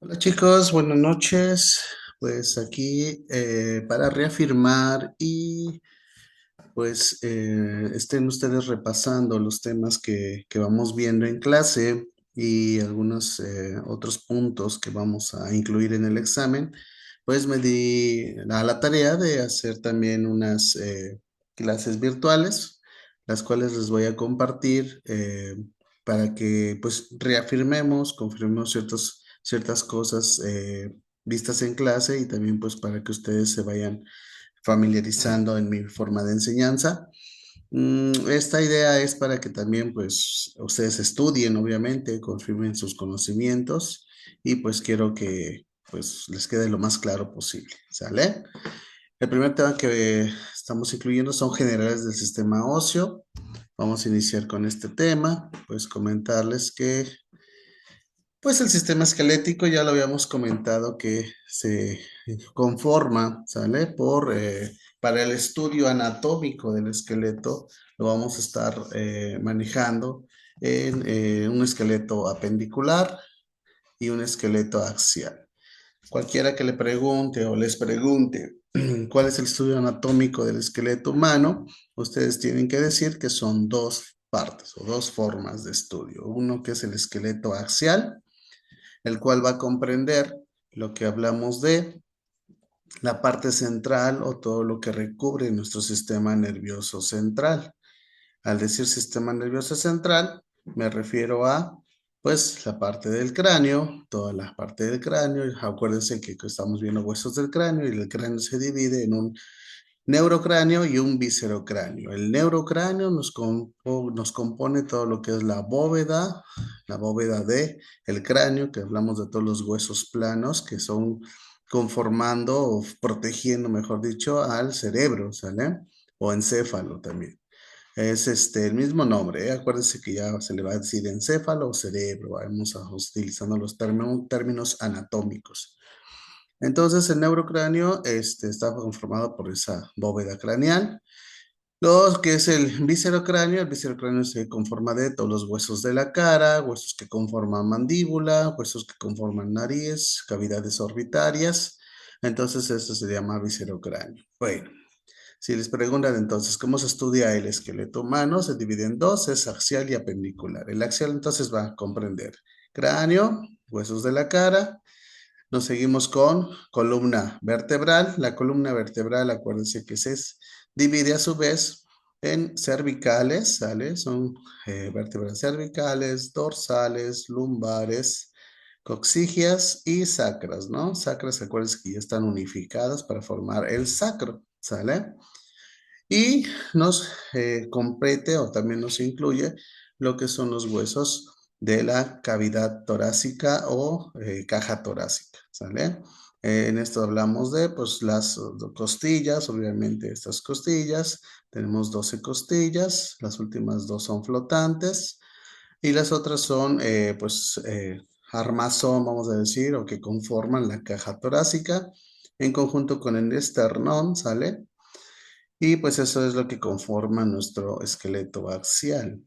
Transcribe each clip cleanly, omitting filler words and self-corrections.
Hola chicos, buenas noches. Pues aquí para reafirmar y pues estén ustedes repasando los temas que vamos viendo en clase y algunos otros puntos que vamos a incluir en el examen, pues me di a la tarea de hacer también unas clases virtuales, las cuales les voy a compartir para que pues reafirmemos, confirmemos ciertas cosas vistas en clase y también pues para que ustedes se vayan familiarizando en mi forma de enseñanza. Esta idea es para que también pues ustedes estudien, obviamente, confirmen sus conocimientos y pues quiero que pues les quede lo más claro posible, ¿sale? El primer tema que estamos incluyendo son generales del sistema óseo. Vamos a iniciar con este tema, pues comentarles que pues el sistema esquelético ya lo habíamos comentado que se conforma, ¿sale? Para el estudio anatómico del esqueleto lo vamos a estar manejando en un esqueleto apendicular y un esqueleto axial. Cualquiera que le pregunte o les pregunte cuál es el estudio anatómico del esqueleto humano, ustedes tienen que decir que son dos partes o dos formas de estudio. Uno que es el esqueleto axial, el cual va a comprender lo que hablamos de la parte central o todo lo que recubre nuestro sistema nervioso central. Al decir sistema nervioso central, me refiero a, pues, la parte del cráneo, toda la parte del cráneo. Acuérdense que estamos viendo huesos del cráneo y el cráneo se divide en un neurocráneo y un viscerocráneo. El neurocráneo nos compone todo lo que es la bóveda de el cráneo, que hablamos de todos los huesos planos que son conformando o protegiendo, mejor dicho, al cerebro, ¿sale? O encéfalo también. Es el mismo nombre, ¿eh? Acuérdense que ya se le va a decir encéfalo o cerebro, vamos utilizando los términos anatómicos. Entonces, el neurocráneo está conformado por esa bóveda craneal. Lo que es el viscerocráneo se conforma de todos los huesos de la cara, huesos que conforman mandíbula, huesos que conforman nariz, cavidades orbitarias. Entonces, eso se llama viscerocráneo. Bueno, si les preguntan entonces cómo se estudia el esqueleto humano, se divide en dos, es axial y apendicular. El axial entonces va a comprender cráneo, huesos de la cara. Nos seguimos con columna vertebral. La columna vertebral, acuérdense que divide a su vez en cervicales, ¿sale? Son vértebras cervicales, dorsales, lumbares, coxígeas y sacras, ¿no? Sacras, acuérdense que ya están unificadas para formar el sacro, ¿sale? Y nos compete o también nos incluye lo que son los huesos de la cavidad torácica o caja torácica, ¿sale? En esto hablamos de pues las costillas, obviamente estas costillas, tenemos 12 costillas, las últimas dos son flotantes y las otras son armazón, vamos a decir, o que conforman la caja torácica en conjunto con el esternón, ¿sale? Y pues eso es lo que conforma nuestro esqueleto axial.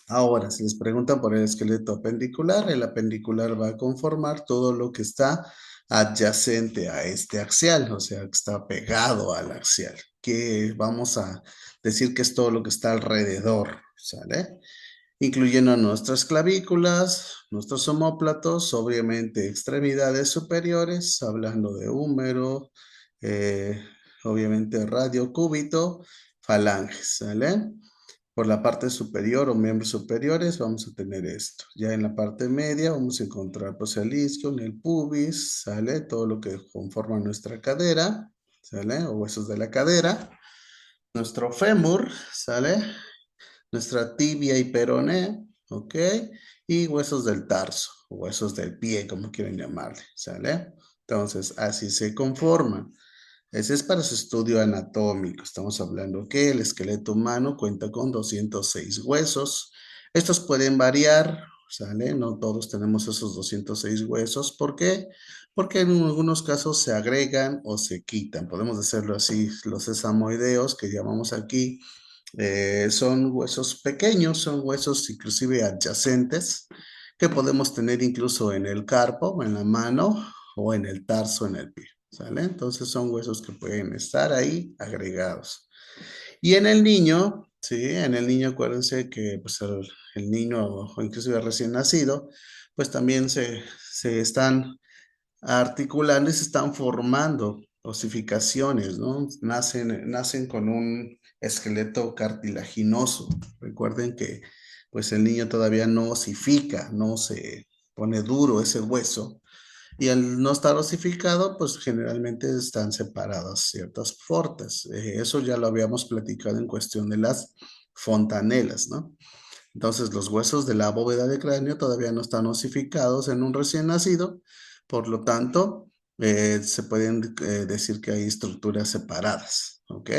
Ahora, si les preguntan por el esqueleto apendicular, el apendicular va a conformar todo lo que está adyacente a este axial, o sea, que está pegado al axial, que vamos a decir que es todo lo que está alrededor, ¿sale? Incluyendo nuestras clavículas, nuestros omóplatos, obviamente extremidades superiores, hablando de húmero, eh, obviamente radiocúbito, falanges, ¿sale? Por la parte superior o miembros superiores vamos a tener esto. Ya en la parte media vamos a encontrar pues el isquion, el pubis, ¿sale? Todo lo que conforma nuestra cadera, ¿sale? O huesos de la cadera. Nuestro fémur, ¿sale? Nuestra tibia y peroné, ¿ok? Y huesos del tarso, o huesos del pie, como quieren llamarle, ¿sale? Entonces, así se conforman. Ese es para su estudio anatómico. Estamos hablando que el esqueleto humano cuenta con 206 huesos. Estos pueden variar, ¿sale? No todos tenemos esos 206 huesos. ¿Por qué? Porque en algunos casos se agregan o se quitan. Podemos decirlo así, los sesamoideos que llamamos aquí son huesos pequeños, son huesos inclusive adyacentes que podemos tener incluso en el carpo, en la mano o en el tarso, en el pie. ¿Sale? Entonces son huesos que pueden estar ahí agregados. Y en el niño, sí, en el niño acuérdense que pues el niño o inclusive recién nacido, pues también se están articulando y se están formando osificaciones, ¿no? Nacen con un esqueleto cartilaginoso. Recuerden que pues el niño todavía no osifica, no se pone duro ese hueso. Y al no estar osificado, pues generalmente están separadas ciertas fortas. Eso ya lo habíamos platicado en cuestión de las fontanelas, ¿no? Entonces, los huesos de la bóveda de cráneo todavía no están osificados en un recién nacido, por lo tanto, se pueden decir que hay estructuras separadas, ¿ok?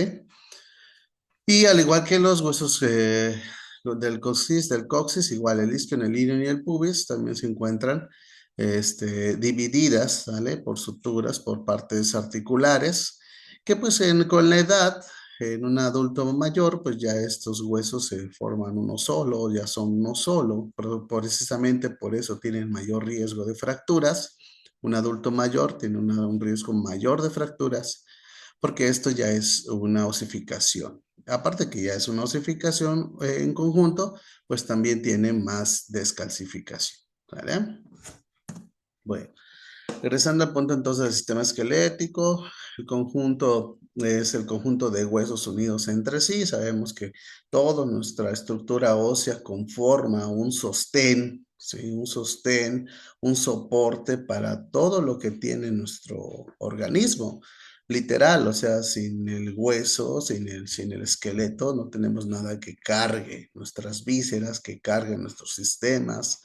Y al igual que los huesos del coxis, igual el isquion, el ilion y el pubis también se encuentran divididas, ¿vale? Por suturas, por partes articulares, que pues con la edad, en un adulto mayor, pues ya estos huesos se forman uno solo, ya son uno solo, pero precisamente por eso tienen mayor riesgo de fracturas. Un adulto mayor tiene un riesgo mayor de fracturas porque esto ya es una osificación. Aparte que ya es una osificación en conjunto, pues también tiene más descalcificación. ¿Vale? Bueno, regresando al punto entonces del sistema esquelético, el conjunto es el conjunto de huesos unidos entre sí. Sabemos que toda nuestra estructura ósea conforma un sostén, ¿sí? Un sostén, un soporte para todo lo que tiene nuestro organismo. Literal, o sea, sin el hueso, sin el esqueleto, no tenemos nada que cargue nuestras vísceras, que cargue nuestros sistemas,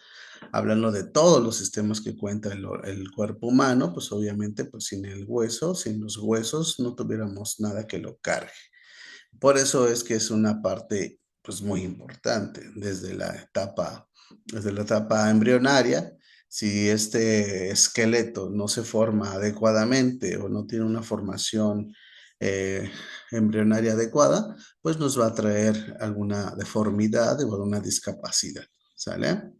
hablando de todos los sistemas que cuenta el cuerpo humano, pues obviamente, pues sin el hueso, sin los huesos, no tuviéramos nada que lo cargue. Por eso es que es una parte, pues muy importante desde la etapa embrionaria. Si este esqueleto no se forma adecuadamente o no tiene una formación eh, embrionaria adecuada, pues nos va a traer alguna deformidad o alguna discapacidad. ¿Sale?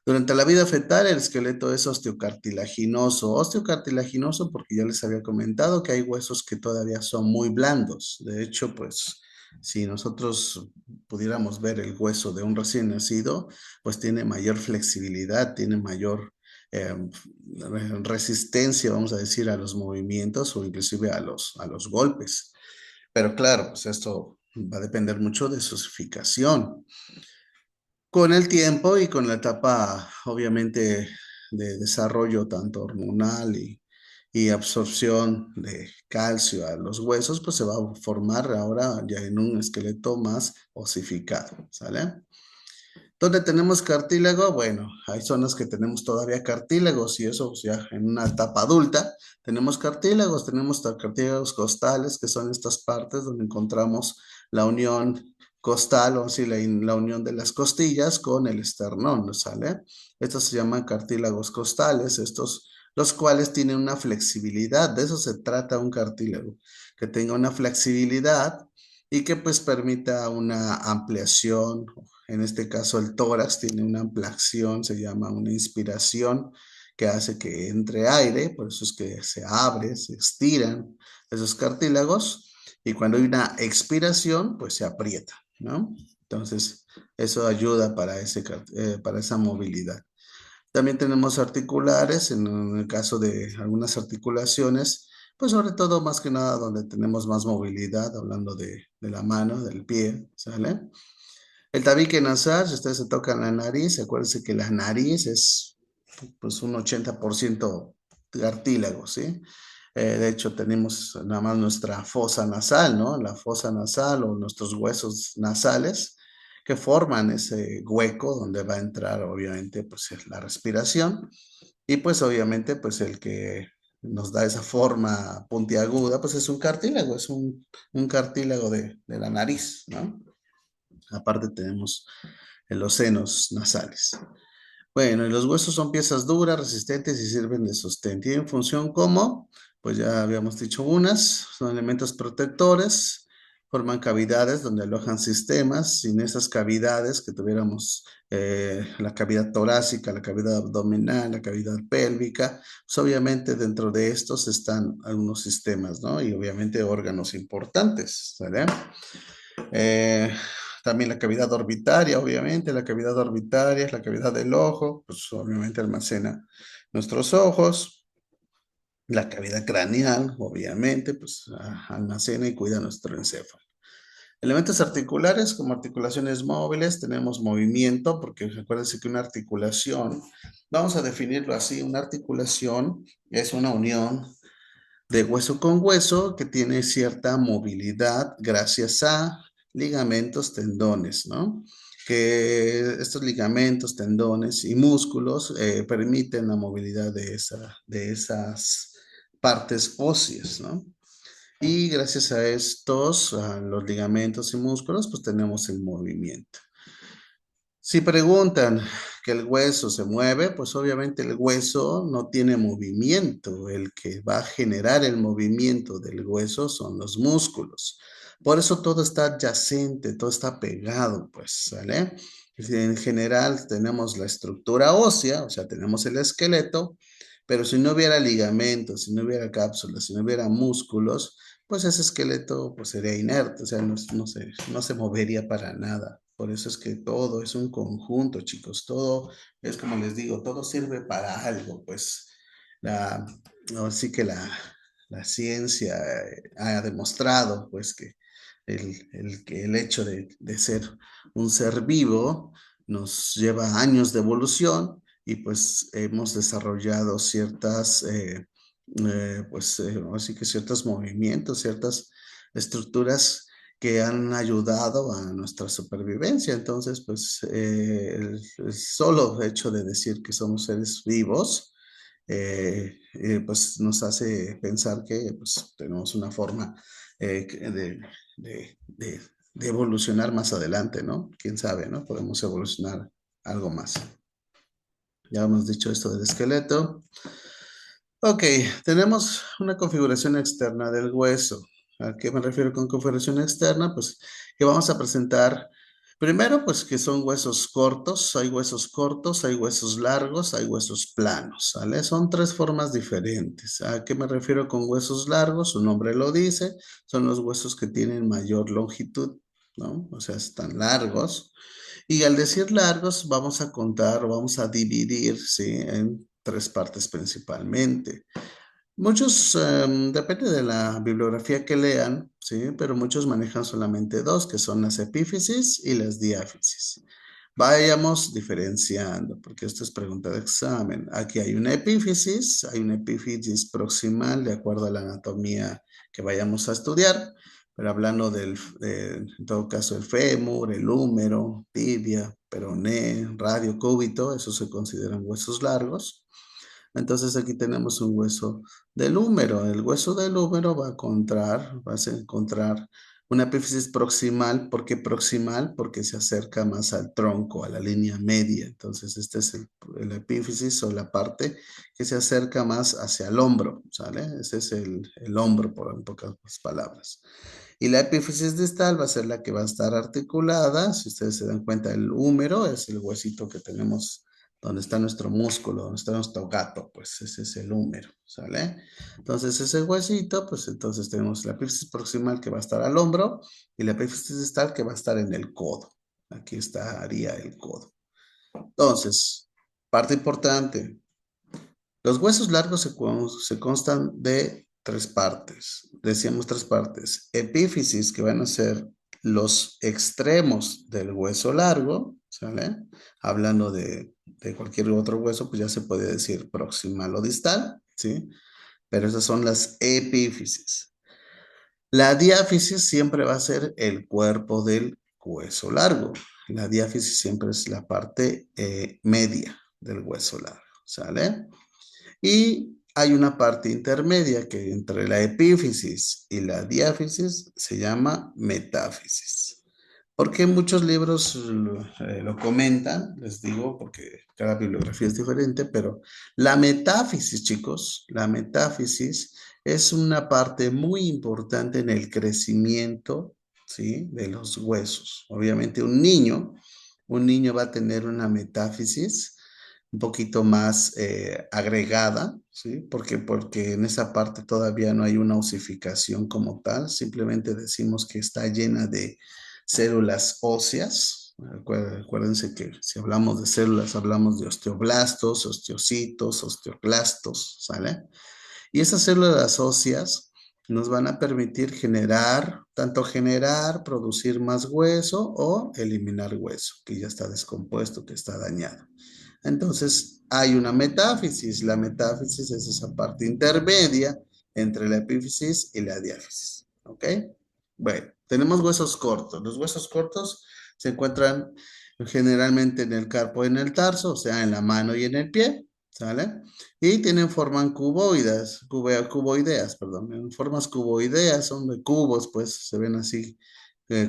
Durante la vida fetal, el esqueleto es osteocartilaginoso. Osteocartilaginoso porque ya les había comentado que hay huesos que todavía son muy blandos. De hecho, pues si nosotros pudiéramos ver el hueso de un recién nacido, pues tiene mayor flexibilidad, tiene mayor eh, resistencia, vamos a decir, a los movimientos o inclusive a los golpes. Pero claro, pues esto va a depender mucho de su osificación. Con el tiempo y con la etapa, obviamente, de desarrollo tanto hormonal y absorción de calcio a los huesos, pues se va a formar ahora ya en un esqueleto más osificado, ¿sale? ¿Dónde tenemos cartílago? Bueno, hay zonas que tenemos todavía cartílagos y eso pues, ya en una etapa adulta tenemos cartílagos costales, que son estas partes donde encontramos la unión costal, o así la unión de las costillas con el esternón, ¿no sale? Estos se llaman cartílagos costales, estos los cuales tienen una flexibilidad, de eso se trata un cartílago, que tenga una flexibilidad y que pues permita una ampliación. En este caso, el tórax tiene una ampliación, se llama una inspiración, que hace que entre aire, por eso es que se abre, se estiran esos cartílagos, y cuando hay una expiración, pues se aprieta, ¿no? Entonces, eso ayuda para esa movilidad. También tenemos articulares, en el caso de algunas articulaciones, pues sobre todo más que nada donde tenemos más movilidad, hablando de la mano, del pie, ¿sale? El tabique nasal, si ustedes se tocan la nariz, acuérdense que la nariz es pues un 80% cartílago, ¿sí? De hecho, tenemos nada más nuestra fosa nasal, ¿no? La fosa nasal o nuestros huesos nasales que forman ese hueco donde va a entrar, obviamente, pues la respiración y pues obviamente, pues el que nos da esa forma puntiaguda, pues es un cartílago, es un cartílago de la nariz, ¿no? Aparte tenemos los senos nasales. Bueno, y los huesos son piezas duras, resistentes y sirven de sostén. Tienen función como, pues ya habíamos dicho unas, son elementos protectores, forman cavidades donde alojan sistemas. Sin esas cavidades que tuviéramos la cavidad torácica, la cavidad abdominal, la cavidad pélvica, pues obviamente dentro de estos están algunos sistemas, ¿no? Y obviamente órganos importantes, ¿vale? Eh, También la cavidad orbitaria, obviamente, la cavidad orbitaria es la cavidad del ojo, pues obviamente almacena nuestros ojos. La cavidad craneal, obviamente, pues almacena y cuida nuestro encéfalo. Elementos articulares como articulaciones móviles, tenemos movimiento, porque recuérdense que una articulación, vamos a definirlo así, una articulación es una unión de hueso con hueso que tiene cierta movilidad gracias a ligamentos, tendones, ¿no? Que estos ligamentos, tendones y músculos permiten la movilidad de esas partes óseas, ¿no? Y gracias a estos, a los ligamentos y músculos, pues tenemos el movimiento. Si preguntan que el hueso se mueve, pues obviamente el hueso no tiene movimiento. El que va a generar el movimiento del hueso son los músculos. Por eso todo está adyacente, todo está pegado, pues, ¿sale? En general tenemos la estructura ósea, o sea, tenemos el esqueleto, pero si no hubiera ligamentos, si no hubiera cápsulas, si no hubiera músculos, pues ese esqueleto pues sería inerte, o sea, no se movería para nada. Por eso es que todo es un conjunto, chicos. Todo es como les digo, todo sirve para algo. Pues la, así que la ciencia ha demostrado pues que que el hecho de ser un ser vivo nos lleva años de evolución y pues hemos desarrollado ciertas, así que ciertos movimientos, ciertas estructuras que han ayudado a nuestra supervivencia. Entonces, pues el solo hecho de decir que somos seres vivos, pues nos hace pensar que pues, tenemos una forma de, de, de evolucionar más adelante, ¿no? Quién sabe, ¿no? Podemos evolucionar algo más. Ya hemos dicho esto del esqueleto. Ok, tenemos una configuración externa del hueso. ¿A qué me refiero con configuración externa? Pues que vamos a presentar primero, pues que son huesos cortos, hay huesos largos, hay huesos planos, ¿sale? Son tres formas diferentes. ¿A qué me refiero con huesos largos? Su nombre lo dice, son los huesos que tienen mayor longitud, ¿no? O sea, están largos. Y al decir largos, vamos a contar, vamos a dividir, ¿sí? En tres partes principalmente. Muchos, depende de la bibliografía que lean, ¿sí? Pero muchos manejan solamente dos, que son las epífisis y las diáfisis. Vayamos diferenciando, porque esto es pregunta de examen. Aquí hay una epífisis proximal de acuerdo a la anatomía que vayamos a estudiar, pero hablando en todo caso, el fémur, el húmero, tibia, peroné, radio, cúbito, esos se consideran huesos largos. Entonces aquí tenemos un hueso del húmero. El hueso del húmero vas a encontrar una epífisis proximal. ¿Por qué proximal? Porque se acerca más al tronco, a la línea media. Entonces este es el epífisis o la parte que se acerca más hacia el hombro, ¿sale? Ese es el hombro, en pocas palabras. Y la epífisis distal va a ser la que va a estar articulada. Si ustedes se dan cuenta, el húmero es el huesito que tenemos donde está nuestro músculo, donde está nuestro gato, pues ese es el húmero, ¿sale? Entonces ese huesito, pues entonces tenemos la epífisis proximal que va a estar al hombro y la epífisis distal que va a estar en el codo. Aquí estaría el codo. Entonces, parte importante, los huesos largos se constan de tres partes. Decíamos tres partes. Epífisis, que van a ser los extremos del hueso largo, ¿sale? Hablando de cualquier otro hueso, pues ya se puede decir proximal o distal, ¿sí? Pero esas son las epífisis. La diáfisis siempre va a ser el cuerpo del hueso largo. La diáfisis siempre es la parte media del hueso largo, ¿sale? Y hay una parte intermedia que entre la epífisis y la diáfisis se llama metáfisis. Porque muchos libros lo comentan, les digo, porque cada bibliografía es diferente, pero la metáfisis, chicos, la metáfisis es una parte muy importante en el crecimiento, ¿sí? De los huesos. Obviamente un niño va a tener una metáfisis un poquito más agregada, ¿sí? Porque en esa parte todavía no hay una osificación como tal, simplemente decimos que está llena de células óseas. Acuérdense que si hablamos de células, hablamos de osteoblastos, osteocitos, osteoclastos, ¿sale? Y esas células óseas nos van a permitir generar, tanto generar, producir más hueso o eliminar hueso, que ya está descompuesto, que está dañado. Entonces, hay una metáfisis. La metáfisis es esa parte intermedia entre la epífisis y la diáfisis. ¿Ok? Bueno, tenemos huesos cortos. Los huesos cortos se encuentran generalmente en el carpo y en el tarso, o sea, en la mano y en el pie. ¿Sale? Y tienen formas cuboideas, perdón, en formas cuboideas, son de cubos, pues se ven así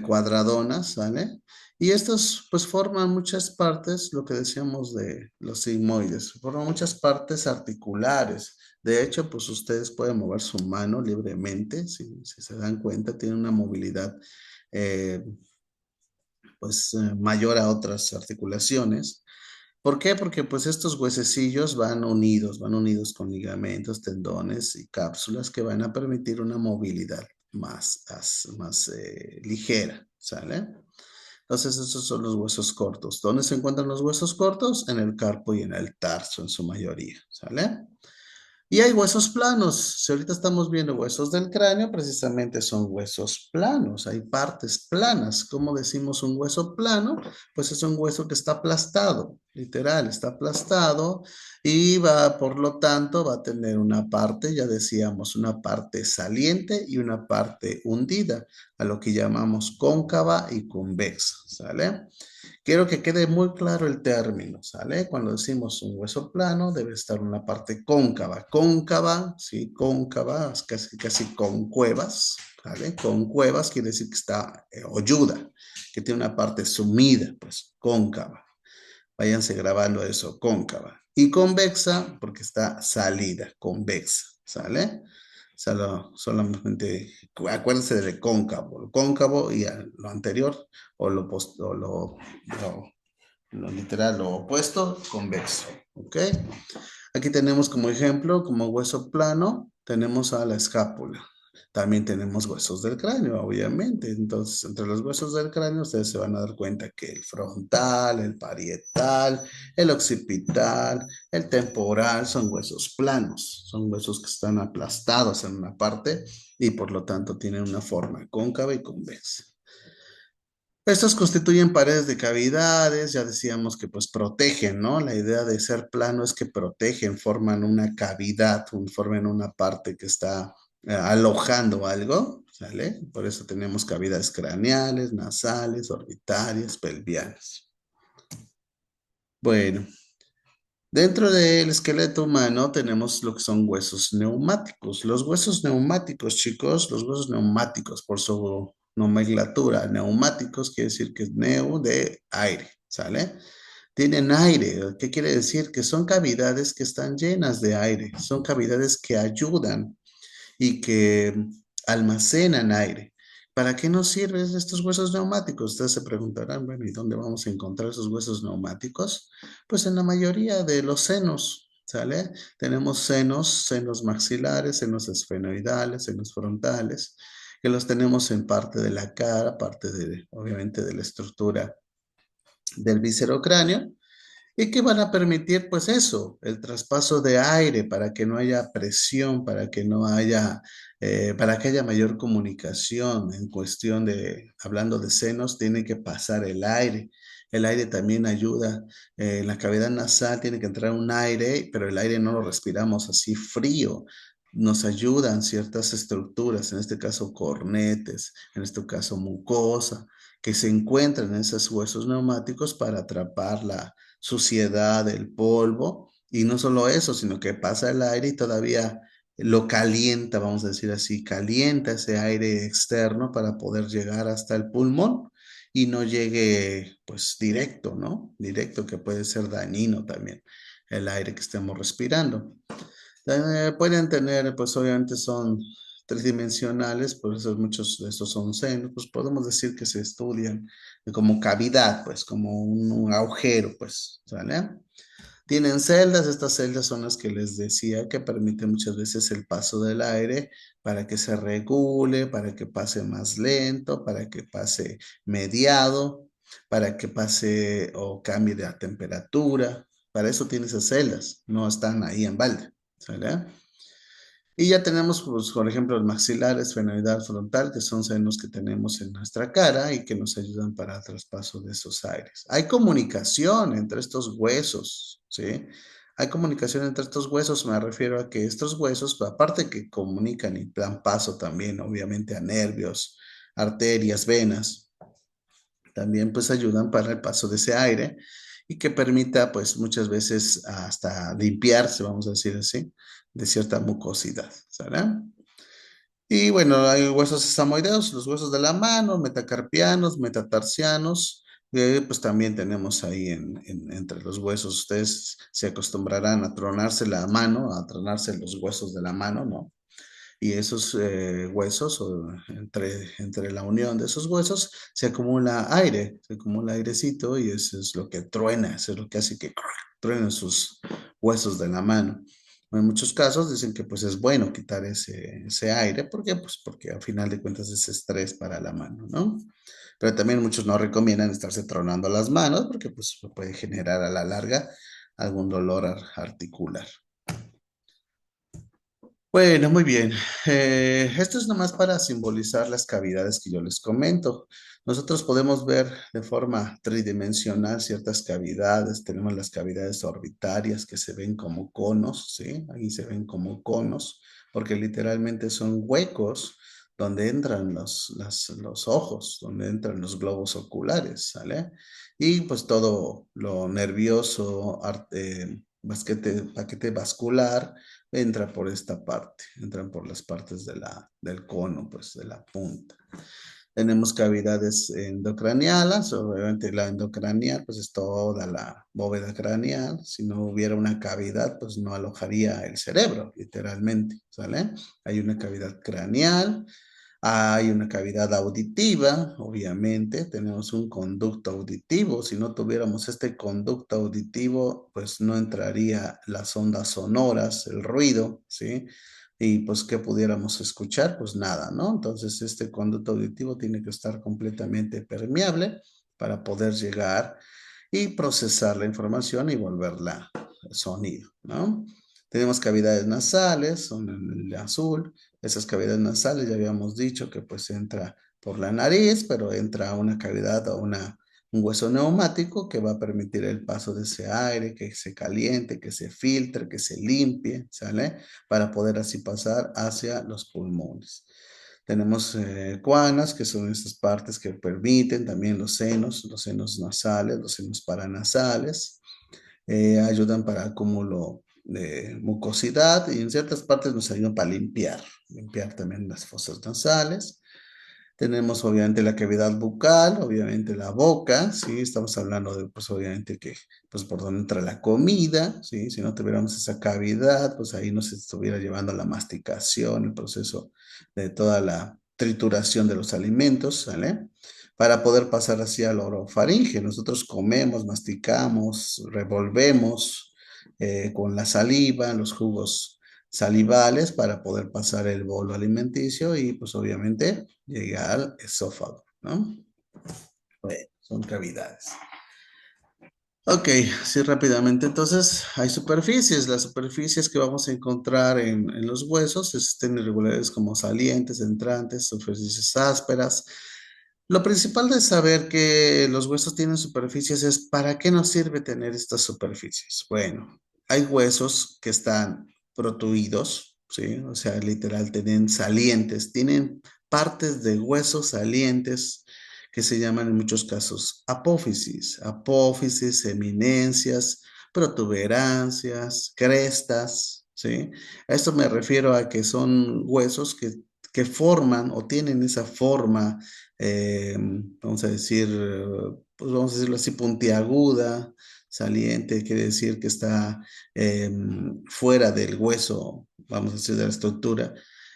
cuadradonas, ¿sale? Y estos pues forman muchas partes, lo que decíamos de los sigmoides, forman muchas partes articulares. De hecho, pues ustedes pueden mover su mano libremente, si se dan cuenta, tienen una movilidad eh, mayor a otras articulaciones. ¿Por qué? Porque pues estos huesecillos van unidos con ligamentos, tendones y cápsulas que van a permitir una movilidad más ligera, ¿sale? Entonces, esos son los huesos cortos. ¿Dónde se encuentran los huesos cortos? En el carpo y en el tarso, en su mayoría, ¿sale? Y hay huesos planos. Si ahorita estamos viendo huesos del cráneo, precisamente son huesos planos. Hay partes planas. ¿Cómo decimos un hueso plano? Pues es un hueso que está aplastado, literal, está aplastado y va, por lo tanto, va a tener una parte, ya decíamos, una parte saliente y una parte hundida, a lo que llamamos cóncava y convexa, ¿sale? Quiero que quede muy claro el término, ¿sale? Cuando decimos un hueso plano, debe estar una parte cóncava. Cóncava, sí, cóncava, es casi concuevas, ¿vale? Concuevas quiere decir que está hoyuda, que tiene una parte sumida, pues cóncava. Váyanse grabando eso, cóncava. Y convexa, porque está salida, convexa, ¿sale? Solamente acuérdense de cóncavo, cóncavo y lo anterior o lo literal, lo opuesto, convexo. ¿Ok? Aquí tenemos como ejemplo, como hueso plano, tenemos a la escápula. También tenemos huesos del cráneo, obviamente. Entonces, entre los huesos del cráneo, ustedes se van a dar cuenta que el frontal, el parietal, el occipital, el temporal son huesos planos. Son huesos que están aplastados en una parte y por lo tanto tienen una forma cóncava y convexa. Estos constituyen paredes de cavidades, ya decíamos que pues protegen, ¿no? La idea de ser plano es que protegen, forman una cavidad, forman una parte que está alojando algo, ¿sale? Por eso tenemos cavidades craneales, nasales, orbitarias, pelvianas. Bueno, dentro del esqueleto humano tenemos lo que son huesos neumáticos. Los huesos neumáticos, chicos, los huesos neumáticos, por su nomenclatura, neumáticos quiere decir que es neu de aire, ¿sale? Tienen aire. ¿Qué quiere decir? Que son cavidades que están llenas de aire, son cavidades que ayudan y que almacenan aire. ¿Para qué nos sirven estos huesos neumáticos? Ustedes se preguntarán, bueno, ¿y dónde vamos a encontrar esos huesos neumáticos? Pues en la mayoría de los senos, ¿sale? Tenemos senos maxilares, senos esfenoidales, senos frontales, que los tenemos en parte de la cara, parte de, obviamente, de la estructura del viscerocráneo y que van a permitir, pues eso, el traspaso de aire para que no haya presión, para que haya mayor comunicación en cuestión de, hablando de senos, tiene que pasar el aire. El aire también ayuda. En la cavidad nasal tiene que entrar un aire, pero el aire no lo respiramos así frío. Nos ayudan ciertas estructuras, en este caso cornetes, en este caso mucosa, que se encuentran en esos huesos neumáticos para atrapar la suciedad, el polvo, y no solo eso, sino que pasa el aire y todavía lo calienta, vamos a decir así, calienta ese aire externo para poder llegar hasta el pulmón y no llegue pues directo, ¿no? Directo que puede ser dañino también el aire que estemos respirando. Pueden tener, pues obviamente son tridimensionales, por eso muchos de estos son senos, pues podemos decir que se estudian como cavidad, pues como un agujero, pues, ¿sale? Tienen celdas, estas celdas son las que les decía que permiten muchas veces el paso del aire para que se regule, para que pase más lento, para que pase mediado, para que pase o cambie de la temperatura. Para eso tiene esas celdas, no están ahí en balde, ¿sale? Y ya tenemos, pues, por ejemplo, el maxilar esfenoidal frontal, que son senos que tenemos en nuestra cara y que nos ayudan para el traspaso de esos aires. Hay comunicación entre estos huesos, ¿sí? Hay comunicación entre estos huesos, me refiero a que estos huesos, aparte que comunican y dan paso también, obviamente, a nervios, arterias, venas, también pues ayudan para el paso de ese aire y que permita pues muchas veces hasta limpiarse, vamos a decir así, de cierta mucosidad, ¿sabes? Y bueno, hay huesos sesamoideos, los huesos de la mano, metacarpianos, metatarsianos, pues también tenemos ahí entre los huesos, ustedes se acostumbrarán a tronarse la mano, a tronarse los huesos de la mano, ¿no? Y esos huesos, o entre la unión de esos huesos, se acumula aire, se acumula airecito y eso es lo que truena, eso es lo que hace que truenen sus huesos de la mano. En muchos casos dicen que pues es bueno quitar ese aire, ¿por qué? Pues porque al final de cuentas es estrés para la mano, ¿no? Pero también muchos no recomiendan estarse tronando las manos porque pues puede generar a la larga algún dolor articular. Bueno, muy bien. Esto es nomás para simbolizar las cavidades que yo les comento. Nosotros podemos ver de forma tridimensional ciertas cavidades. Tenemos las cavidades orbitarias que se ven como conos, ¿sí? Ahí se ven como conos, porque literalmente son huecos donde entran los ojos, donde entran los globos oculares, ¿sale? Y pues todo lo nervioso, paquete vascular entra por esta parte, entran por las partes del cono, pues de la punta. Tenemos cavidades endocranianas, obviamente la endocranial, pues es toda la bóveda craneal. Si no hubiera una cavidad, pues no alojaría el cerebro, literalmente, ¿sale? Hay una cavidad craneal, hay una cavidad auditiva, obviamente, tenemos un conducto auditivo. Si no tuviéramos este conducto auditivo, pues no entraría las ondas sonoras, el ruido, ¿sí? Y pues, ¿qué pudiéramos escuchar? Pues nada, ¿no? Entonces, este conducto auditivo tiene que estar completamente permeable para poder llegar y procesar la información y volverla sonido, ¿no? Tenemos cavidades nasales, son en el azul. Esas cavidades nasales ya habíamos dicho que pues entra por la nariz, pero entra una cavidad o un hueso neumático que va a permitir el paso de ese aire, que se caliente, que se filtre, que se limpie, ¿sale? Para poder así pasar hacia los pulmones. Tenemos cuanas, que son estas partes que permiten también los senos nasales, los senos paranasales, ayudan para acúmulo de mucosidad y en ciertas partes nos ayudan para limpiar también las fosas nasales. Tenemos obviamente la cavidad bucal, obviamente la boca, ¿sí? Estamos hablando de, pues obviamente que, pues por donde entra la comida, ¿sí? Si no tuviéramos esa cavidad, pues ahí nos estuviera llevando la masticación, el proceso de toda la trituración de los alimentos, ¿sale? Para poder pasar hacia el orofaringe. Nosotros comemos, masticamos, revolvemos con la saliva, los jugos salivales para poder pasar el bolo alimenticio y pues obviamente llegar al esófago, ¿no? Bueno, son cavidades. Ok, sí, rápidamente. Entonces, hay superficies. Las superficies que vamos a encontrar en los huesos existen irregulares como salientes, entrantes, superficies ásperas. Lo principal de saber que los huesos tienen superficies es ¿para qué nos sirve tener estas superficies? Bueno, hay huesos que están protuidos, ¿sí? O sea, literal, tienen salientes, tienen partes de huesos salientes que se llaman en muchos casos apófisis, eminencias, protuberancias, crestas, ¿sí? A esto me refiero a que son huesos que forman o tienen esa forma, vamos a decir, pues vamos a decirlo así, puntiaguda, saliente, quiere decir que está fuera del hueso, vamos a decir, de la estructura,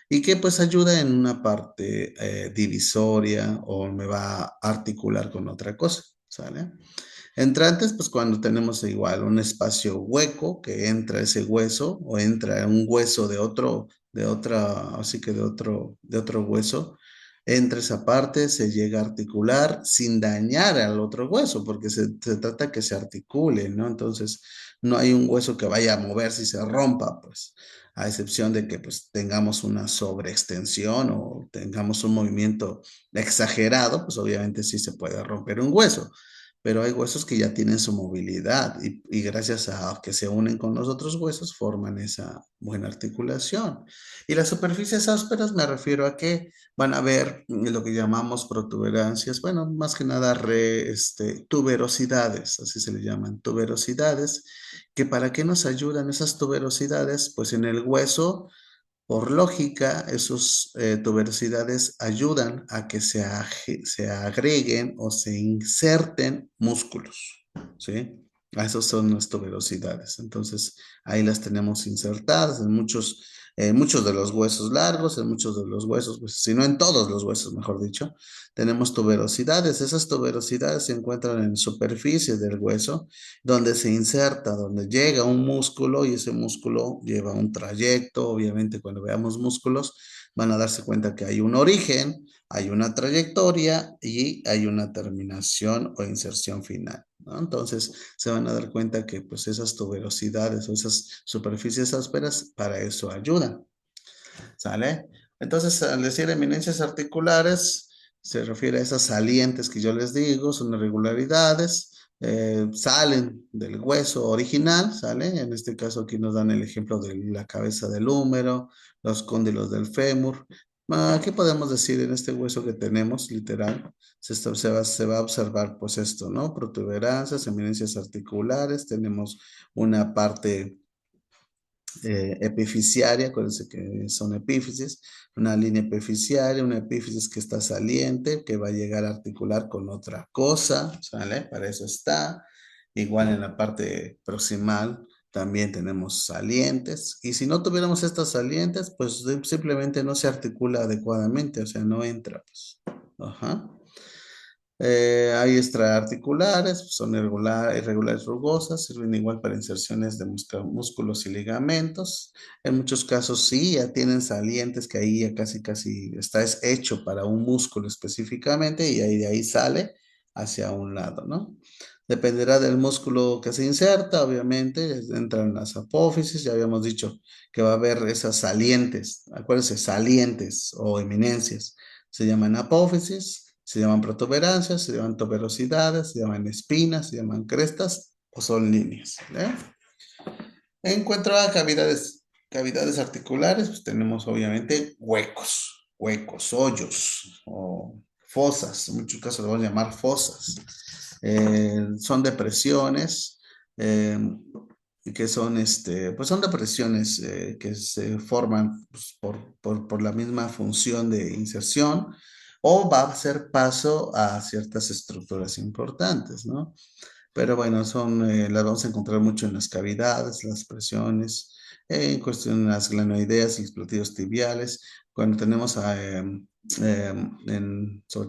y que pues ayuda en una parte divisoria o me va a articular con otra cosa, ¿sale? Entrantes, pues cuando tenemos igual un espacio hueco que entra ese hueso o entra un hueso de otro, de otra, así que de otro hueso, entra esa parte, se llega a articular sin dañar al otro hueso, porque se trata que se articule, ¿no? Entonces, no hay un hueso que vaya a moverse y se rompa, pues, a excepción de que pues tengamos una sobreextensión o tengamos un movimiento exagerado, pues obviamente sí se puede romper un hueso, pero hay huesos que ya tienen su movilidad y gracias a que se unen con los otros huesos forman esa buena articulación. Y las superficies ásperas me refiero a que van a haber lo que llamamos protuberancias, bueno, más que nada tuberosidades, así se le llaman, tuberosidades, que para qué nos ayudan esas tuberosidades, pues en el hueso por lógica, esas tuberosidades ayudan a que se agreguen o se inserten músculos, ¿sí? A esos son las tuberosidades. Entonces, ahí las tenemos insertadas en muchos de los huesos largos, en muchos de los huesos, pues, si no en todos los huesos, mejor dicho, tenemos tuberosidades. Esas tuberosidades se encuentran en superficie del hueso donde se inserta, donde llega un músculo y ese músculo lleva un trayecto. Obviamente, cuando veamos músculos, van a darse cuenta que hay un origen, hay una trayectoria y hay una terminación o inserción final, ¿no? Entonces, se van a dar cuenta que pues esas tuberosidades o esas superficies ásperas para eso ayudan. ¿Sale? Entonces, al decir eminencias articulares, se refiere a esas salientes que yo les digo, son irregularidades, salen del hueso original, ¿sale? En este caso aquí nos dan el ejemplo de la cabeza del húmero, los cóndilos del fémur. ¿Qué podemos decir en este hueso que tenemos, literal? Se va a observar pues esto, ¿no? Protuberancias, eminencias articulares, tenemos una parte epifisiaria, acuérdense que son epífisis, una línea epifisiaria, una epífisis que está saliente, que va a llegar a articular con otra cosa, ¿sale? Para eso está. Igual en la parte proximal también tenemos salientes, y si no tuviéramos estas salientes, pues simplemente no se articula adecuadamente, o sea, no entra, pues. Ajá. Hay extraarticulares, son irregulares rugosas, sirven igual para inserciones de músculos y ligamentos. En muchos casos sí, ya tienen salientes que ahí ya casi casi está hecho para un músculo específicamente y ahí de ahí sale hacia un lado, ¿no? Dependerá del músculo que se inserta, obviamente, entran las apófisis, ya habíamos dicho que va a haber esas salientes, acuérdense, salientes o eminencias, se llaman apófisis, se llaman protuberancias, se llaman tuberosidades, se llaman espinas, se llaman crestas o son líneas. ¿Eh? En cuanto a cavidades articulares, pues tenemos obviamente huecos, hoyos o fosas, en muchos casos lo vamos a llamar fosas. Son depresiones eh, que son, pues son depresiones que se forman pues, por la misma función de inserción o va a hacer paso a ciertas estructuras importantes, ¿no? Pero bueno, las vamos a encontrar mucho en las cavidades, las presiones, en cuestión de las glenoideas y los platillos tibiales, cuando tenemos, sobre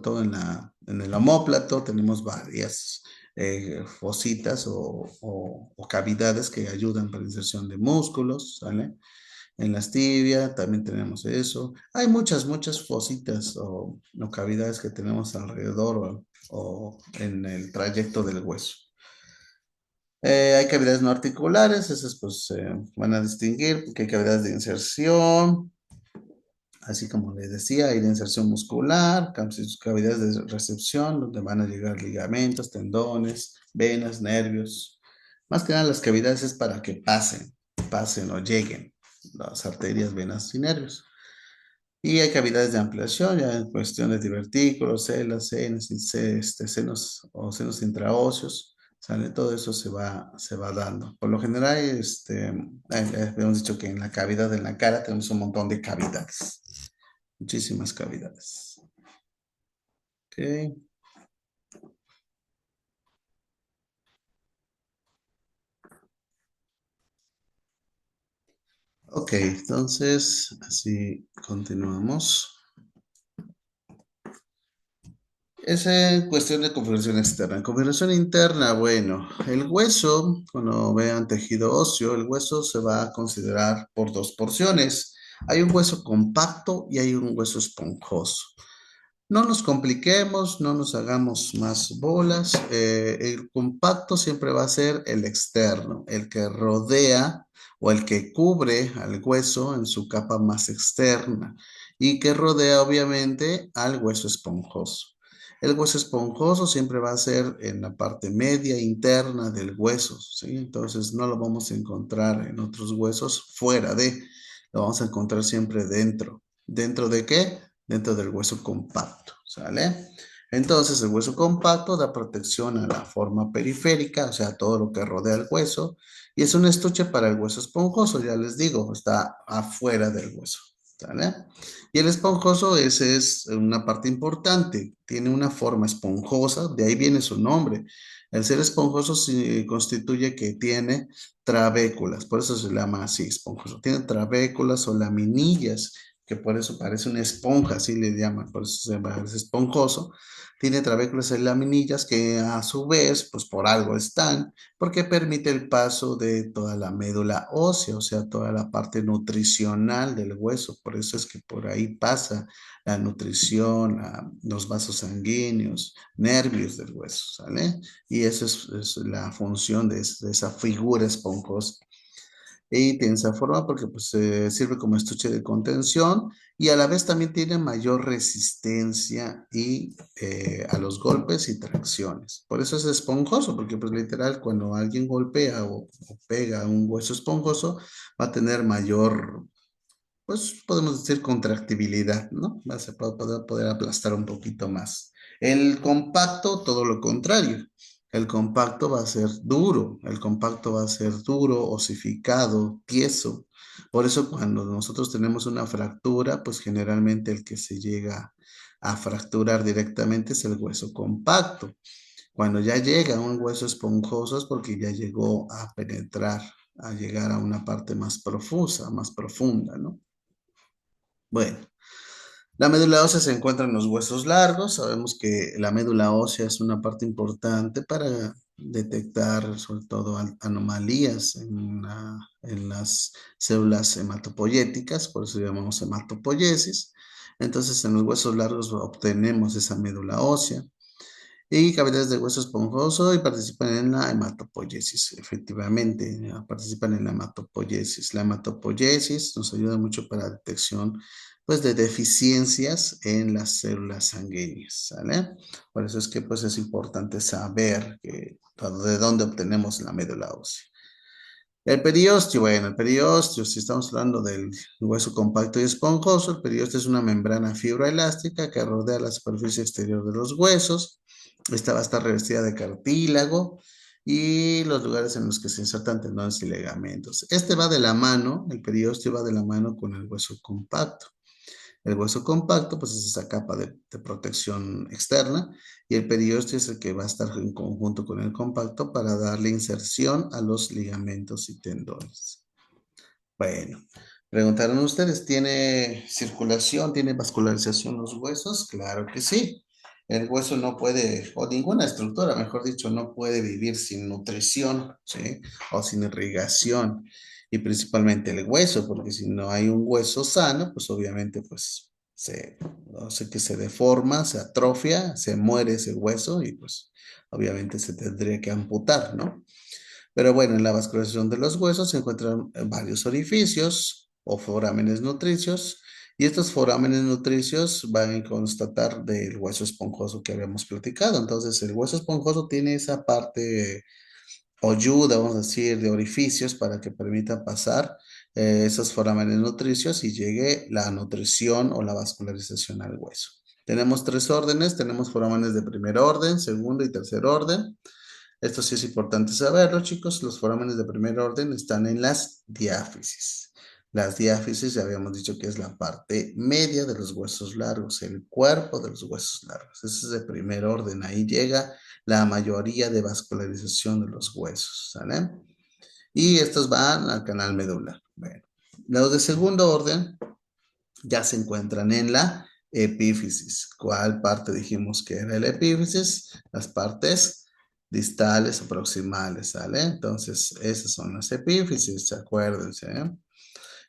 todo en el omóplato, tenemos varias fositas o cavidades que ayudan para la inserción de músculos, ¿sale? En las tibias también tenemos eso. Hay muchas fositas o cavidades que tenemos alrededor o en el trayecto del hueso. Hay cavidades no articulares, esas pues van a distinguir porque hay cavidades de inserción, así como les decía, hay de inserción muscular, cavidades de recepción, donde van a llegar ligamentos, tendones, venas, nervios. Más que nada las cavidades es para que pasen o lleguen las arterias, venas y nervios. Y hay cavidades de ampliación, ya en cuestión de divertículos, celas, senos o senos intraóseos, ¿sale? Todo eso se va dando. Por lo general, habíamos dicho que en la cavidad de la cara tenemos un montón de cavidades, muchísimas cavidades. Ok. Ok, entonces así continuamos. Es en cuestión de configuración externa. En configuración interna, bueno, el hueso, cuando vean tejido óseo, el hueso se va a considerar por dos porciones. Hay un hueso compacto y hay un hueso esponjoso. No nos compliquemos, no nos hagamos más bolas. El compacto siempre va a ser el externo, el que rodea o el que cubre al hueso en su capa más externa y que rodea obviamente al hueso esponjoso. El hueso esponjoso siempre va a ser en la parte media interna del hueso, ¿sí? Entonces no lo vamos a encontrar en otros huesos fuera de, lo vamos a encontrar siempre dentro. ¿Dentro de qué? Dentro del hueso compacto, ¿sale? Entonces el hueso compacto da protección a la forma periférica, o sea, todo lo que rodea el hueso, y es un estuche para el hueso esponjoso, ya les digo, está afuera del hueso, ¿sale? Y el esponjoso, ese es una parte importante, tiene una forma esponjosa, de ahí viene su nombre. El ser esponjoso se constituye que tiene trabéculas, por eso se llama así esponjoso. Tiene trabéculas o laminillas, que por eso parece una esponja, así le llaman, por eso se llama es esponjoso. Tiene trabéculas y laminillas que a su vez, pues por algo están, porque permite el paso de toda la médula ósea, o sea, toda la parte nutricional del hueso. Por eso es que por ahí pasa la nutrición, los vasos sanguíneos, nervios del hueso, ¿sale? Y eso es la función de esa figura esponjosa. Y tiene esa forma porque pues, sirve como estuche de contención y a la vez también tiene mayor resistencia a los golpes y tracciones. Por eso es esponjoso, porque pues literal cuando alguien golpea o pega un hueso esponjoso va a tener mayor, pues podemos decir contractibilidad, ¿no? Va a poder aplastar un poquito más. El compacto, todo lo contrario. El compacto va a ser duro, el compacto va a ser duro, osificado, tieso. Por eso cuando nosotros tenemos una fractura, pues generalmente el que se llega a fracturar directamente es el hueso compacto. Cuando ya llega a un hueso esponjoso es porque ya llegó a penetrar, a llegar a una parte más profusa, más profunda, ¿no? Bueno, la médula ósea se encuentra en los huesos largos. Sabemos que la médula ósea es una parte importante para detectar sobre todo anomalías en las células hematopoyéticas, por eso llamamos hematopoiesis. Entonces, en los huesos largos obtenemos esa médula ósea y cavidades de hueso esponjoso y participan en la hematopoiesis. Efectivamente, participan en la hematopoiesis. La hematopoiesis nos ayuda mucho para la detección pues, de deficiencias en las células sanguíneas, ¿sale? Por eso es que pues, es importante saber de dónde obtenemos la médula ósea. El periósteo, bueno, el periósteo, si estamos hablando del hueso compacto y esponjoso, el periósteo es una membrana fibroelástica que rodea la superficie exterior de los huesos. Esta va a estar revestida de cartílago y los lugares en los que se insertan tendones y ligamentos. Este va de la mano, el periósteo va de la mano con el hueso compacto. El hueso compacto, pues es esa capa de protección externa y el periósteo es el que va a estar en conjunto con el compacto para darle inserción a los ligamentos y tendones. Bueno, preguntaron ustedes, ¿tiene circulación, tiene vascularización los huesos? Claro que sí. El hueso no puede, o ninguna estructura, mejor dicho, no puede vivir sin nutrición, ¿sí? O sin irrigación. Y principalmente el hueso, porque si no hay un hueso sano, pues obviamente, pues, no sé, que se deforma, se atrofia, se muere ese hueso y pues obviamente se tendría que amputar, ¿no? Pero bueno, en la vascularización de los huesos se encuentran varios orificios o forámenes nutricios, y estos forámenes nutricios van a constatar del hueso esponjoso que habíamos platicado. Entonces, el hueso esponjoso tiene esa parte oyuda, vamos a decir, de orificios para que permita pasar esos forámenes nutricios y llegue la nutrición o la vascularización al hueso. Tenemos tres órdenes, tenemos forámenes de primer orden, segundo y tercer orden. Esto sí es importante saberlo, chicos. Los forámenes de primer orden están en las diáfisis. Las diáfisis ya habíamos dicho que es la parte media de los huesos largos, el cuerpo de los huesos largos. Ese es de primer orden. Ahí llega la mayoría de vascularización de los huesos, ¿sale? Y estos van al canal medular. Bueno. Los de segundo orden ya se encuentran en la epífisis. ¿Cuál parte dijimos que era la epífisis? Las partes distales o proximales, ¿sale? Entonces, esas son las epífisis, acuérdense, ¿eh?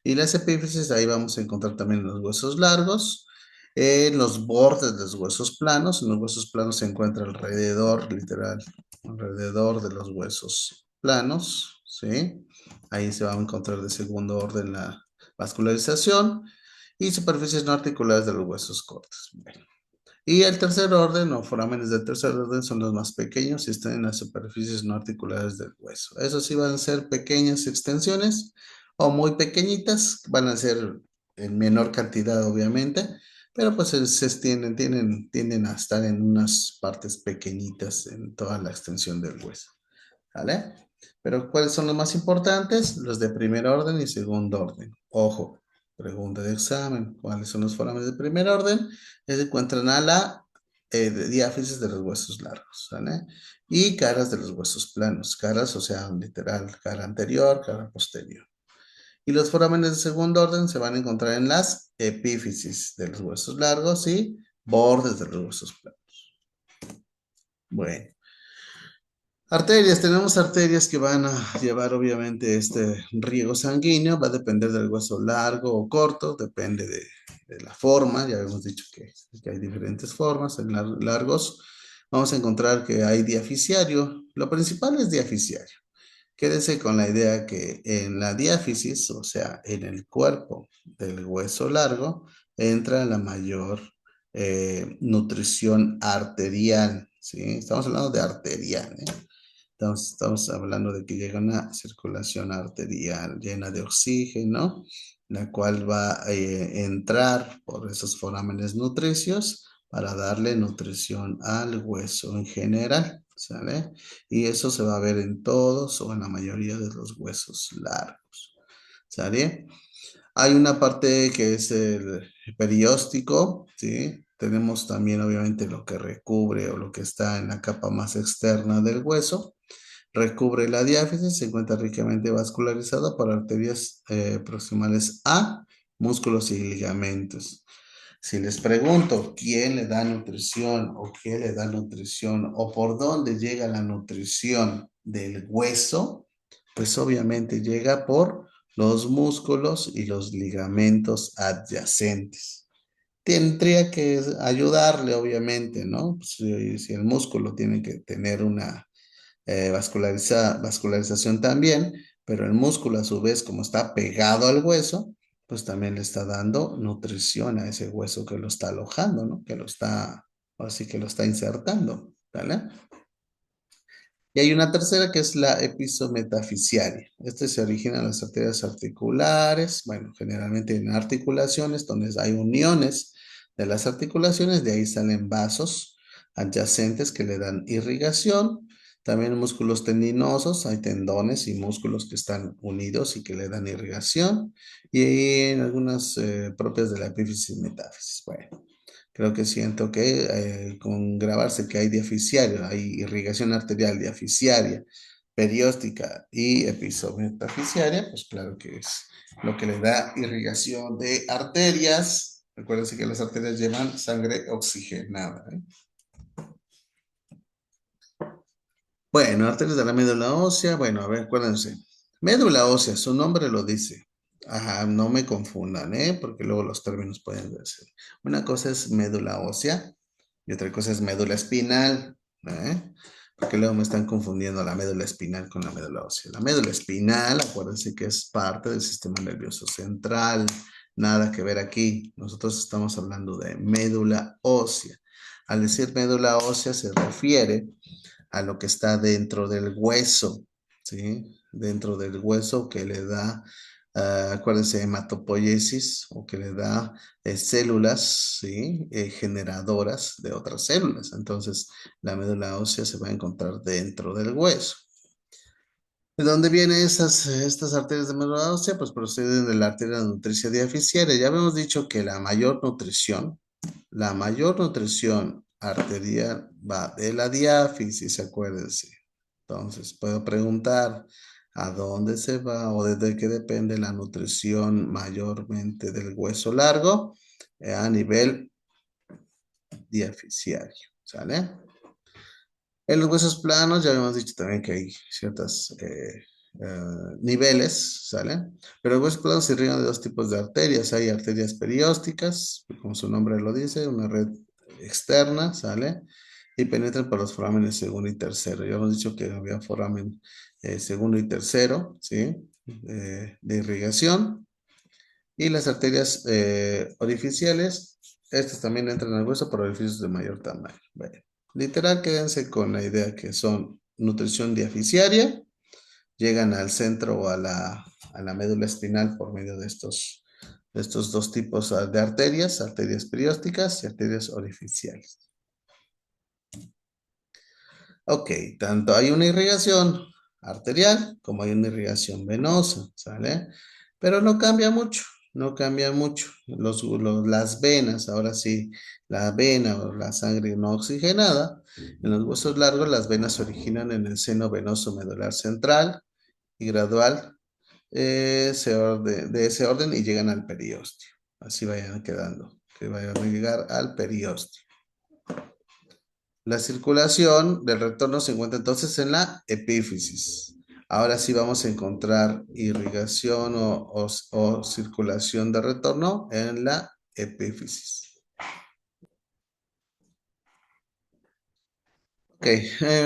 Y las epífisis, ahí vamos a encontrar también los huesos largos, en los bordes de los huesos planos. En los huesos planos se encuentra alrededor, literal, alrededor de los huesos planos, ¿sí? Ahí se va a encontrar de segundo orden la vascularización y superficies no articulares de los huesos cortos. Bueno. Y el tercer orden o forámenes del tercer orden son los más pequeños y están en las superficies no articulares del hueso. Esos sí van a ser pequeñas extensiones o muy pequeñitas, van a ser en menor cantidad obviamente, pero pues se extienden, tienden a estar en unas partes pequeñitas en toda la extensión del hueso. ¿Vale? Pero ¿cuáles son los más importantes? Los de primer orden y segundo orden. Ojo, pregunta de examen. ¿Cuáles son los forámenes de primer orden? Se encuentran a la diáfisis de los huesos largos, ¿vale? Y caras de los huesos planos. Caras, o sea, literal, cara anterior, cara posterior. Y los forámenes de segundo orden se van a encontrar en las epífisis de los huesos largos y bordes de los huesos planos. Bueno. Arterias, tenemos arterias que van a llevar obviamente este riego sanguíneo, va a depender del hueso largo o corto, depende de la forma, ya hemos dicho que hay diferentes formas, en largos vamos a encontrar que hay diaficiario, lo principal es diaficiario. Quédese con la idea que en la diáfisis, o sea, en el cuerpo del hueso largo, entra la mayor nutrición arterial, ¿sí? Estamos hablando de arterial, ¿eh? Estamos hablando de que llega una circulación arterial llena de oxígeno, la cual va a entrar por esos forámenes nutricios para darle nutrición al hueso en general, ¿sale? Y eso se va a ver en todos o en la mayoría de los huesos largos, ¿sale? Hay una parte que es el perióstico, ¿sí? Tenemos también obviamente lo que recubre o lo que está en la capa más externa del hueso. Recubre la diáfisis, se encuentra ricamente vascularizada por arterias proximales a músculos y ligamentos. Si les pregunto quién le da nutrición o qué le da nutrición o por dónde llega la nutrición del hueso, pues obviamente llega por los músculos y los ligamentos adyacentes. Tendría que ayudarle, obviamente, ¿no? Pues, si el músculo tiene que tener una vascularización también, pero el músculo a su vez, como está pegado al hueso, pues también le está dando nutrición a ese hueso que lo está alojando, ¿no? Que lo está, así que lo está insertando, ¿vale? Y hay una tercera que es la episometafisiaria. Este se origina en las arterias articulares, bueno, generalmente en articulaciones, donde hay uniones de las articulaciones, de ahí salen vasos adyacentes que le dan irrigación. También en músculos tendinosos, hay tendones y músculos que están unidos y que le dan irrigación. Y en algunas propias de la epífisis y metáfisis. Bueno. Creo que siento que con grabarse que hay diaficiario, hay irrigación arterial diaficiaria, perióstica y episometafisiaria, pues claro que es lo que le da irrigación de arterias. Recuérdense que las arterias llevan sangre oxigenada, ¿eh? Bueno, arterias de la médula ósea, bueno, a ver, acuérdense. Médula ósea, su nombre lo dice. Ajá, no me confundan, ¿eh? Porque luego los términos pueden ser. Una cosa es médula ósea y otra cosa es médula espinal, ¿eh? Porque luego me están confundiendo la médula espinal con la médula ósea. La médula espinal, acuérdense que es parte del sistema nervioso central. Nada que ver aquí. Nosotros estamos hablando de médula ósea. Al decir médula ósea se refiere a lo que está dentro del hueso, ¿sí? Dentro del hueso que le da, acuérdense, hematopoiesis o que le da células, ¿sí? Generadoras de otras células. Entonces, la médula ósea se va a encontrar dentro del hueso. ¿De dónde vienen estas arterias de médula ósea? Pues proceden de la arteria nutricia diaficiaria. Ya habíamos dicho que la mayor nutrición arterial va de la diáfisis, acuérdense. Entonces, puedo preguntar, ¿A dónde se va o desde qué depende la nutrición mayormente del hueso largo? A nivel diaficiario, ¿sale? En los huesos planos ya habíamos dicho también que hay ciertos niveles, ¿sale? Pero los huesos planos se irrigan de dos tipos de arterias. Hay arterias periósticas, como su nombre lo dice, una red externa, ¿sale? Y penetran por los forámenes segundo y tercero. Ya hemos dicho que había foramen segundo y tercero, ¿sí? De irrigación. Y las arterias orificiales, estas también entran al hueso por orificios de mayor tamaño. Bueno, literal, quédense con la idea que son nutrición diaficiaria, llegan al centro o a la médula espinal por medio de estos dos tipos de arterias, arterias periósticas y arterias orificiales. Ok, tanto hay una irrigación arterial como hay una irrigación venosa, ¿sale? Pero no cambia mucho, no cambia mucho. Las venas, ahora sí, la vena o la sangre no oxigenada, en los huesos largos las venas se originan en el seno venoso medular central y gradual de ese orden y llegan al periósteo. Así vayan quedando, que vayan a llegar al periósteo. La circulación del retorno se encuentra entonces en la epífisis. Ahora sí vamos a encontrar irrigación o circulación de retorno en la epífisis. Ok,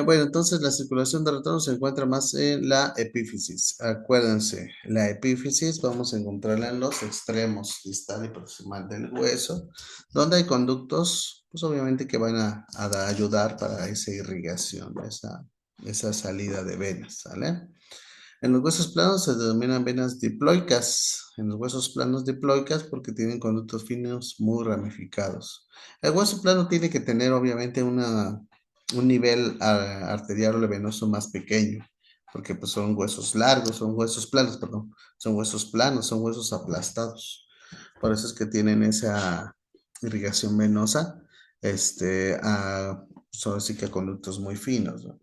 bueno, entonces la circulación de retorno se encuentra más en la epífisis. Acuérdense, la epífisis vamos a encontrarla en los extremos distal y proximal del hueso, donde hay conductos, pues obviamente que van a ayudar para esa irrigación, esa salida de venas, ¿sale? En los huesos planos se denominan venas diploicas. En los huesos planos diploicas porque tienen conductos finos muy ramificados. El hueso plano tiene que tener obviamente un nivel arterial o venoso más pequeño, porque pues son huesos largos, son huesos planos, perdón, son huesos planos, son huesos aplastados. Por eso es que tienen esa irrigación venosa, son así que conductos muy finos, ¿no?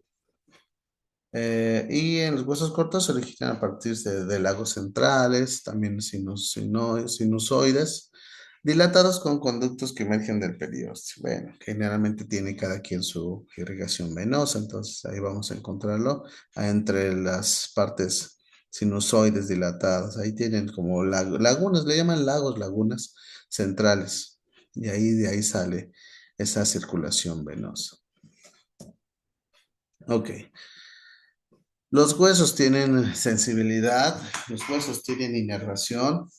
Y en los huesos cortos se originan a partir de lagos centrales, también sinusoides, dilatados con conductos que emergen del periósteo. Bueno, generalmente tiene cada quien su irrigación venosa, entonces ahí vamos a encontrarlo entre las partes sinusoides dilatadas. Ahí tienen como lagunas, le llaman lagos, lagunas centrales, y ahí de ahí sale esa circulación venosa. Ok. Los huesos tienen sensibilidad, los huesos tienen inervación.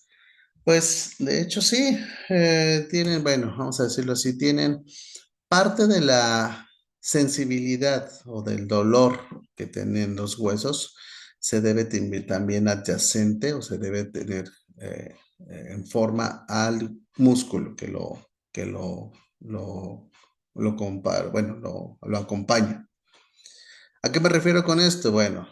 Pues de hecho sí, tienen, bueno, vamos a decirlo así, tienen parte de la sensibilidad o del dolor que tienen los huesos, se debe también adyacente o se debe tener en forma al músculo que lo compara, bueno, lo acompaña. ¿A qué me refiero con esto? Bueno,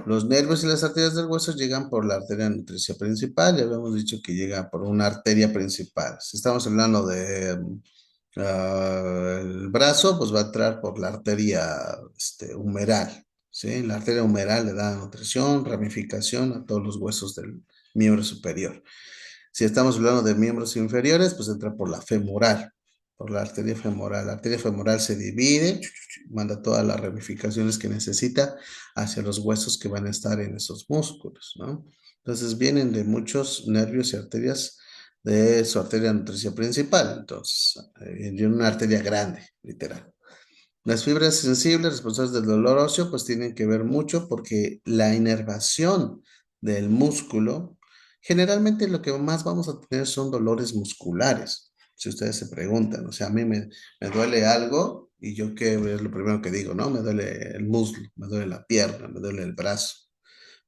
los nervios y las arterias del hueso llegan por la arteria nutricia principal, ya habíamos dicho que llega por una arteria principal. Si estamos hablando de el brazo, pues va a entrar por la arteria humeral, ¿sí? La arteria humeral le da nutrición, ramificación a todos los huesos del miembro superior. Si estamos hablando de miembros inferiores, pues entra por la femoral, por la arteria femoral. La arteria femoral se divide, manda todas las ramificaciones que necesita hacia los huesos que van a estar en esos músculos, ¿no? Entonces vienen de muchos nervios y arterias de su arteria nutricia principal, entonces, y una arteria grande, literal. Las fibras sensibles responsables del dolor óseo pues tienen que ver mucho porque la inervación del músculo, generalmente lo que más vamos a tener son dolores musculares, si ustedes se preguntan, o sea, a mí me duele algo y yo qué es lo primero que digo, ¿no? Me duele el muslo, me duele la pierna, me duele el brazo,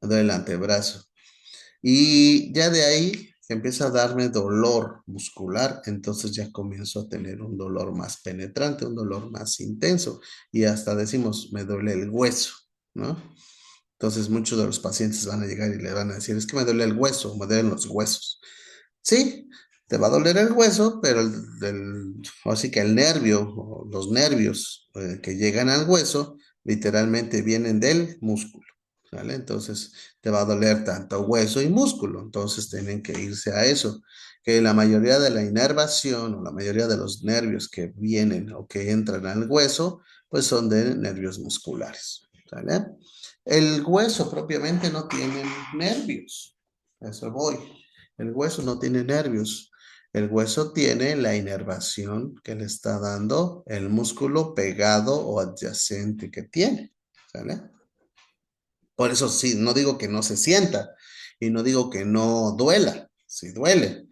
me duele el antebrazo. Y ya de ahí que empieza a darme dolor muscular, entonces ya comienzo a tener un dolor más penetrante, un dolor más intenso y hasta decimos, me duele el hueso, ¿no? Entonces muchos de los pacientes van a llegar y le van a decir, es que me duele el hueso, me duelen los huesos. Sí, te va a doler el hueso, pero así que el nervio, o los nervios que llegan al hueso, literalmente vienen del músculo. ¿vale? Entonces te va a doler tanto hueso y músculo, entonces tienen que irse a eso, que la mayoría de la inervación o la mayoría de los nervios que vienen o que entran al hueso, pues son de nervios musculares, ¿vale? El hueso propiamente no tiene nervios, a eso voy. El hueso no tiene nervios. El hueso tiene la inervación que le está dando el músculo pegado o adyacente que tiene, ¿sale? Por eso sí, no digo que no se sienta y no digo que no duela, sí duele,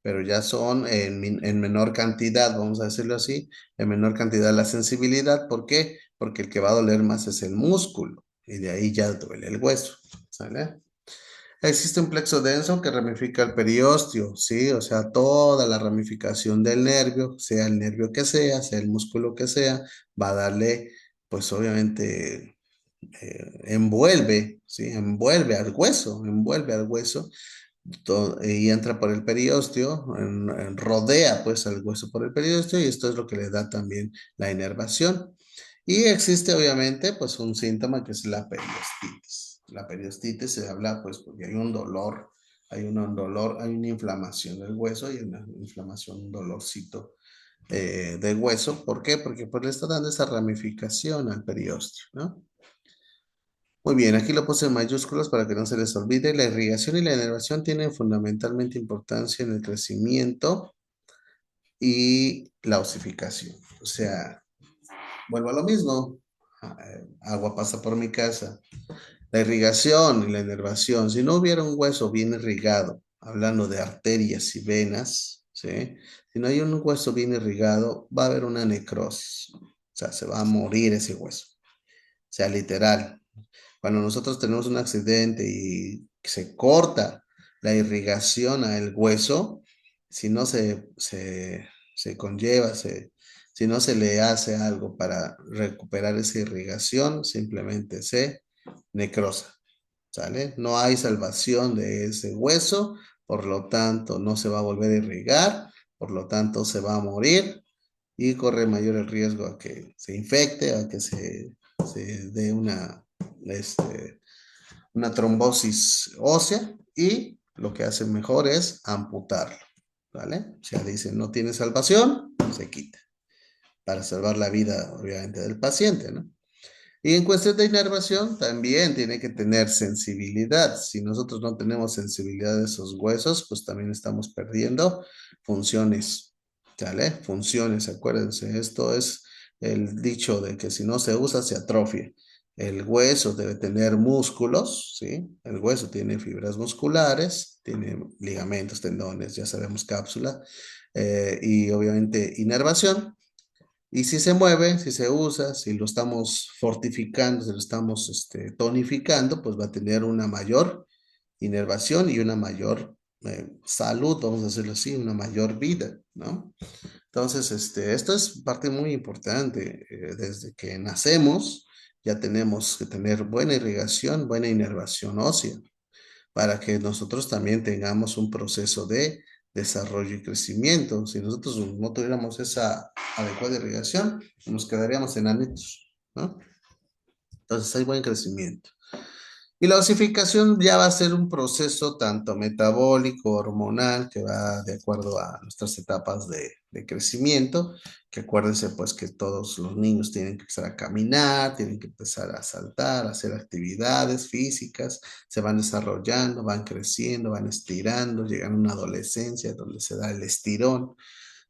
pero ya son en menor cantidad, vamos a decirlo así, en menor cantidad la sensibilidad. ¿Por qué? Porque el que va a doler más es el músculo y de ahí ya duele el hueso, ¿sale? Existe un plexo denso que ramifica el periósteo, ¿sí? O sea, toda la ramificación del nervio, sea el nervio que sea el músculo que sea, va a darle, pues obviamente envuelve, ¿sí? Envuelve al hueso y entra por el periósteo, rodea pues al hueso por el periósteo y esto es lo que le da también la inervación. Y existe obviamente pues un síntoma que es la periostitis. La periostitis se habla pues porque hay un dolor, hay una inflamación del hueso y una inflamación, un dolorcito de hueso. ¿Por qué? Porque pues le está dando esa ramificación al periósteo, ¿no? Muy bien, aquí lo puse en mayúsculas para que no se les olvide. La irrigación y la inervación tienen fundamentalmente importancia en el crecimiento y la osificación. O sea, vuelvo a lo mismo. Agua pasa por mi casa. La irrigación y la inervación, si no hubiera un hueso bien irrigado, hablando de arterias y venas, ¿sí? Si no hay un hueso bien irrigado, va a haber una necrosis. O sea, se va a morir ese hueso. O sea, literal. Cuando nosotros tenemos un accidente y se corta la irrigación al hueso, si no se conlleva, si no se le hace algo para recuperar esa irrigación, simplemente se necrosa, ¿sale? No hay salvación de ese hueso, por lo tanto no se va a volver a irrigar, por lo tanto se va a morir y corre mayor el riesgo a que se infecte, a que se dé este, una trombosis ósea y lo que hacen mejor es amputarlo, ¿vale? O sea, dicen, no tiene salvación, se quita, para salvar la vida, obviamente, del paciente, ¿no? Y en cuestión de inervación, también tiene que tener sensibilidad. Si nosotros no tenemos sensibilidad de esos huesos, pues también estamos perdiendo funciones, ¿vale? Funciones, acuérdense, esto es el dicho de que si no se usa, se atrofia. El hueso debe tener músculos, ¿sí? El hueso tiene fibras musculares, tiene ligamentos, tendones, ya sabemos cápsula, y obviamente inervación. Y si se mueve, si se usa, si lo estamos fortificando, si lo estamos tonificando, pues va a tener una mayor inervación y una mayor salud, vamos a decirlo así, una mayor vida, ¿no? Entonces, esto es parte muy importante. Desde que nacemos ya tenemos que tener buena irrigación, buena inervación ósea para que nosotros también tengamos un proceso de desarrollo y crecimiento. Si nosotros no tuviéramos esa adecuada irrigación, nos quedaríamos enanitos, ¿no? Entonces hay buen crecimiento. Y la osificación ya va a ser un proceso tanto metabólico, hormonal, que va de acuerdo a nuestras etapas de crecimiento, que acuérdense pues que todos los niños tienen que empezar a caminar, tienen que empezar a saltar, a hacer actividades físicas, se van desarrollando, van creciendo, van estirando, llegan a una adolescencia donde se da el estirón,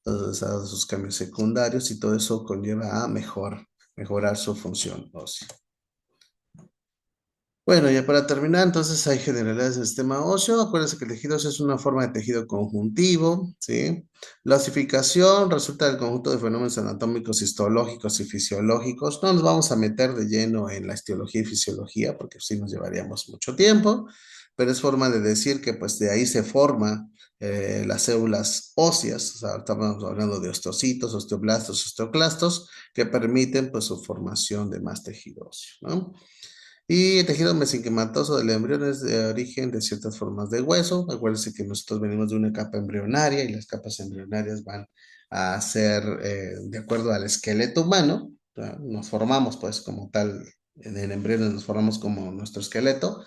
entonces a sus cambios secundarios y todo eso conlleva a mejorar su función ósea. Bueno, ya para terminar, entonces hay generalidades del sistema óseo. Acuérdense que el tejido óseo es una forma de tejido conjuntivo, ¿sí? La osificación resulta del conjunto de fenómenos anatómicos, histológicos y fisiológicos. No nos vamos a meter de lleno en la histología y fisiología porque sí nos llevaríamos mucho tiempo, pero es forma de decir que pues de ahí se forman las células óseas. O sea, estamos hablando de osteocitos, osteoblastos, osteoclastos, que permiten pues su formación de más tejido óseo, ¿no? Y el tejido mesenquimatoso del embrión es de origen de ciertas formas de hueso. Acuérdense que nosotros venimos de una capa embrionaria y las capas embrionarias van a ser de acuerdo al esqueleto humano. ¿Verdad? Nos formamos pues como tal en el embrión nos formamos como nuestro esqueleto,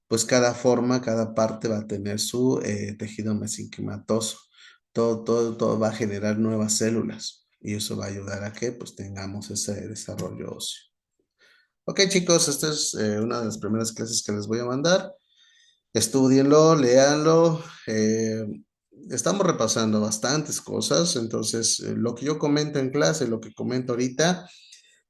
pues cada forma, cada parte va a tener su tejido mesenquimatoso. Todo va a generar nuevas células y eso va a ayudar a que pues tengamos ese desarrollo óseo. Ok, chicos, esta es una de las primeras clases que les voy a mandar. Estúdienlo, léanlo. Estamos repasando bastantes cosas, entonces lo que yo comento en clase, lo que comento ahorita,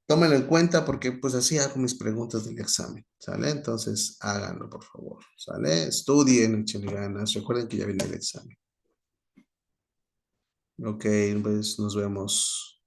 tómenlo en cuenta porque pues así hago mis preguntas del examen, ¿sale? Entonces háganlo, por favor, ¿sale? Estudien, échenle ganas, recuerden que ya viene el examen. Ok, pues nos vemos.